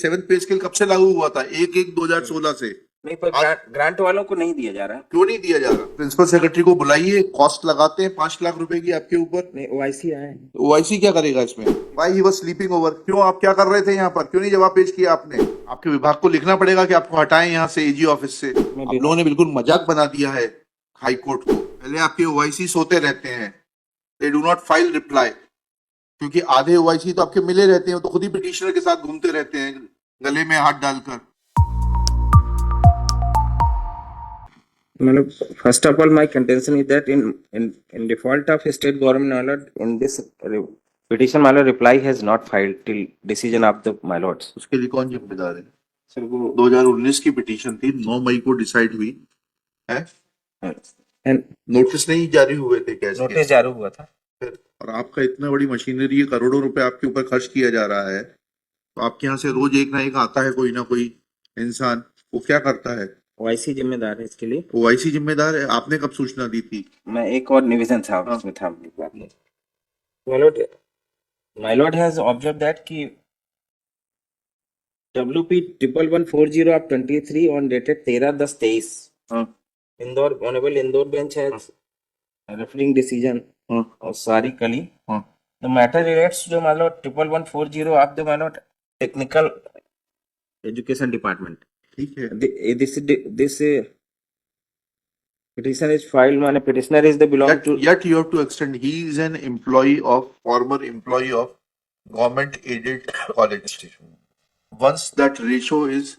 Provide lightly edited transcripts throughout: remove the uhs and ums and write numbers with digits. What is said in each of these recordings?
Seven पे scale कब से लागू हुआ था? 1/1/2016 से। नहीं, पर ग्रांट वालों को नहीं दिया जा रहा। क्यों नहीं दिया जा रहा? प्रिंसिपल सेक्रेटरी को बुलाइए, कॉस्ट लगाते हैं 5 लाख रुपए की आपके ऊपर। नहीं, ओआईसी आए। ओआईसी क्या करेगा इसमें? भाई ही वाज स्लीपिंग ओवर। क्यों, आप क्या कर रहे थे यहाँ पर? क्यों नहीं जवाब पेश किया आपने? आपके विभाग को लिखना पड़ेगा कि आपको हटाएं यहाँ से, एजी ऑफिस से। आप लोगों ने बिल्कुल मजाक बना दिया है हाई कोर्ट को। पहले आपके ओआईसी सोते रहते हैं, they do not file reply, क्योंकि आधे ओआईसी तो आपके मिले रहते हैं, तो खुद ही पिटिशनर के साथ घूमते रहते हैं गले में हाथ डालकर। मतलब first of all my contention is that in default of state government my lord, in this petition my lord, reply has not filed till decision of the my lords. उसके लिए कौन जिम्मेदार है? सर वो 2019 की पिटीशन थी, 9 मई को decide हुई है, एंड नोटिस नहीं जारी हुए थे कैसे? नोटिस जारी हुआ था। और आपका इतना बड़ी मशीनरी है, करोड़ों रुपए आपके ऊपर खर्च किया जा रहा है, तो आपके यहाँ से रोज एक ना एक आता है कोई ना कोई इंसान, वो क्या करता है? ओआईसी जिम्मेदार है इसके लिए। ओआईसी जिम्मेदार है? आपने कब सूचना दी थी? मैं एक और निवेदन था उसमें था my lord has observed that कि WP 1140 of 23 on dated 13/10/23 Indore honourable Indore bench has referring decision of Sari Kali. The matter relates to my lord 1140 of the my lord technical education department. ठीक है, This petition is filed, माने petitioner is the belong to yet you have to extend, he is an employee of, former employee of government aided college. Once that ratio is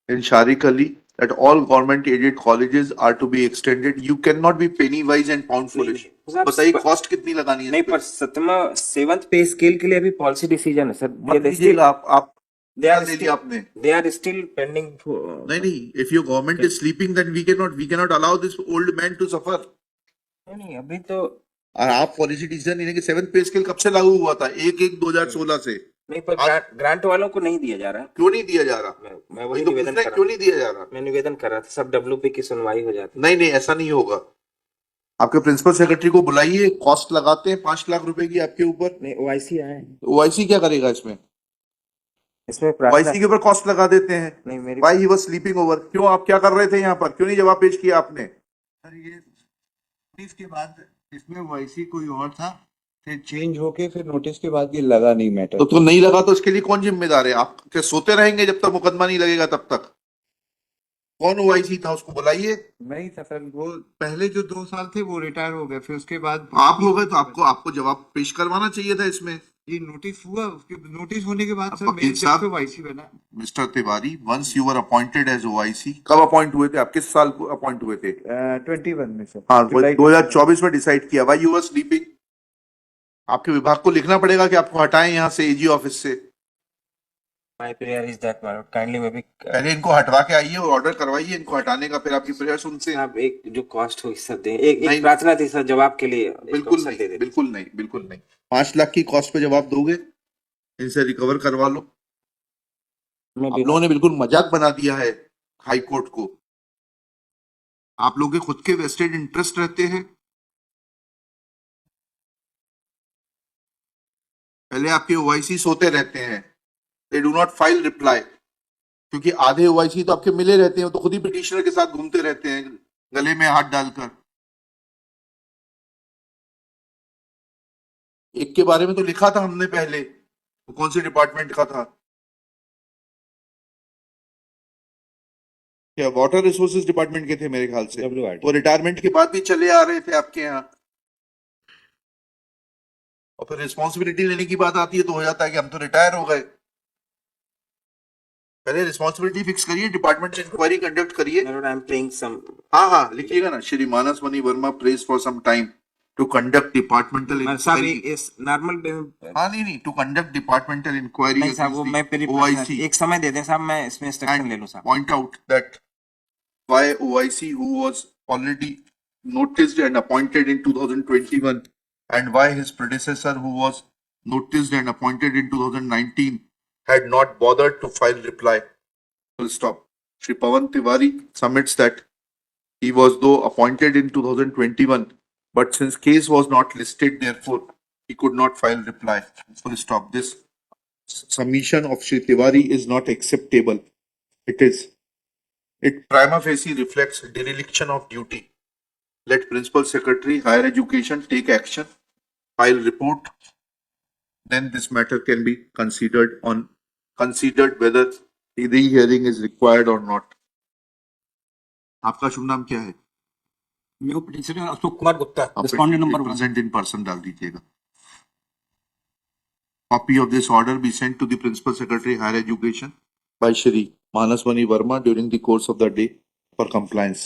in Sharik Ali, that all government aided colleges are to be extended, you cannot be penny wise and pound foolish. बताइए cost कितनी लगानी है? नहीं, पर सतमा 7th पे scale के लिए अभी पॉलिसी डिसीजन है सर। मत लीजिएगा आप they are ले still लिया आपने? they are still pending for, नहीं, if your government is sleeping, then we cannot allow this old man to suffer. नहीं अभी तो। और आप पॉलिसी डिसीजन लेने के 7th पे स्केल कब से लागू हुआ था? 1/1/2016 से। नहीं, पर ग्रांट वालों को नहीं दिया जा रहा। क्यों नहीं दिया जा रहा? मैं वही तो निवेदन कर रहा, क्यों नहीं दिया जा रहा? मैं निवेदन कर रहा था, सब WP की सुनवाई हो जाती। नहीं, ऐसा नहीं होगा। आपके प्रिंसिपल सेक्रेटरी को बुलाइए, कॉस्ट लगाते हैं 5 लाख रुपए की आपके ऊपर। नहीं, ओआईसी आए। ओआईसी क्या करेगा इसमें? ओआईसी के ऊपर कॉस्ट लगा देते हैं। नहीं, मेरी भाई ही वाज स्लीपिंग ओवर। क्यों, आप क्या कर रहे थे यहाँ पर? क्यों नहीं जवाब पेश किया आपने? सर ये इसके बाद इसमें वैसी कोई और था, फिर चेंज होके फिर नोटिस के बाद ये लगा नहीं मैटर। तो नहीं लगा तो उसके लिए कौन जिम्मेदार है? आप क्या सोते रहेंगे जब तक मुकदमा नहीं लगेगा तब तक? कौन ओआईसी था, उसको बुलाइए। नहीं था सर, वो पहले जो 2 साल थे वो रिटायर हो गए, फिर उसके बाद आप हो गए तो आपको जवाब पेश करवाना चाहिए था इसमें। ये नोटिस हुआ, उसके नोटिस होने के बाद सर वकील मेरे साहब, से वाईसी बना। Mister Tiwari, once you were appointed as OIC, कब अपॉइंट हुए थे आप? किस साल को अपॉइंट हुए थे? 21 में सर। हाँ, जुलाई 2024 में डिसाइड किया। Why you were sleeping? आपके विभाग को लिखना पड़ेगा कि आपको हटाएं यहाँ से, एजी ऑफिस से। My prayer is that my Lord kindly may be पहले इनको हटवा के आइए और ऑर्डर करवाइए इनको हटाने का, फिर आपकी प्रेयर सुनते हैं। आप एक जो कॉस्ट हो सर दें, एक प्रार्थना थी सर जवाब के लिए। बिल्कुल नहीं। 5 लाख की कॉस्ट पे जवाब दोगे? इनसे रिकवर करवा लो। आप लोगों ने बिल्कुल मजाक बना दिया है हाई कोर्ट को। आप लोग के खुद के वेस्टेड इंटरेस्ट रहते हैं। पहले आपके ओआईसी सोते रहते हैं, they do not file reply, क्योंकि आधे ओआईसी तो आपके मिले रहते हैं, तो खुद ही पिटिशनर के साथ घूमते रहते हैं गले में हाथ डालकर। एक के बारे में तो लिखा था हमने पहले, वो कौन से डिपार्टमेंट का था? क्या वाटर रिसोर्सेज डिपार्टमेंट के थे मेरे ख्याल से। वो रिटायरमेंट के बाद भी चले आ रहे थे आपके यहाँ। और फिर रिस्पॉन्सिबिलिटी लेने की बात आती है तो हो जाता है कि हम तो रिटायर हो गए। पहले रिस्पॉन्सिबिलिटी फिक्स करिए, डिपार्टमेंट से इंक्वायरी कंडक्ट करिए। हाँ, लिखिएगा ना, Shri Manas Mani Verma prays for some time to conduct departmental inquiry. हाँ, नहीं, to conduct departmental inquiry. OIC एक समय दे दें साहब, मैं इसमें इंस्ट्रक्शन ले लूं साहब। Point out that why OIC who was already noticed and appointed in 2021 and why his predecessor who was noticed and appointed in 2019 had not bothered to file reply. Full stop. Shri Pawan Tiwari submits that he was though appointed in 2021, but since case was not listed, therefore he could not file reply. Full stop. This submission of Shri Tiwari is not acceptable. It prima facie reflects dereliction of duty. Let Principal Secretary, Higher Education take action, file report. Then this matter can be considered whether re-hearing is required or not. आपका शुभ नाम क्या है? मेरे petitioner Ashok Kumar Gupta, respondent number 1। Present in person डाल दीजिएगा. Copy of this order be sent to the Principal Secretary, Higher Education by Shri Manaswani Verma during the course of the day for compliance.